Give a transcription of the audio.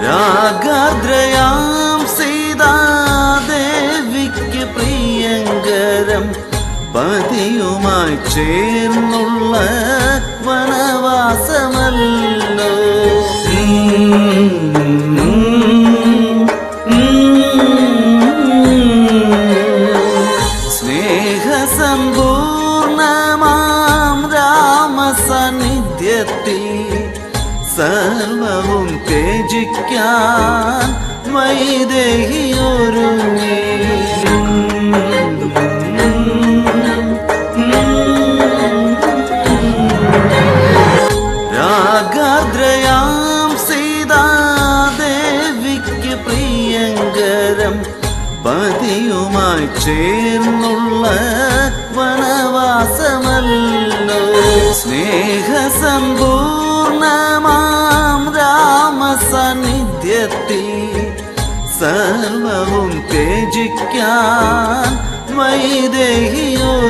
രാഗാർദ്രയാം സീതാദേവിക്ക് പ്രിയങ്കരം പതിയുമായി ചേർന്നുള്ള വനവാസമല്ലോ. സ്നേഹസമ്പൂർണമാം രാമസാന്നിധ്യത്തിൽ സർവവും ത്യജിക്കാൻ വൈദേഹിയൊരുങ്ങി. രാഗാർദ്രയാം സീതാദേവിക്ക് പ്രിയങ്കരം പതിയുമായി ചേർന്നുള്ള വനവാസമല്ലോ. സ്നേഹസമ്പൂർണമാം രാമസാന്നിധ്യത്തിൽ സർവവും ത്യജിക്കാൻ വൈദേഹിയൊരുങ്ങി.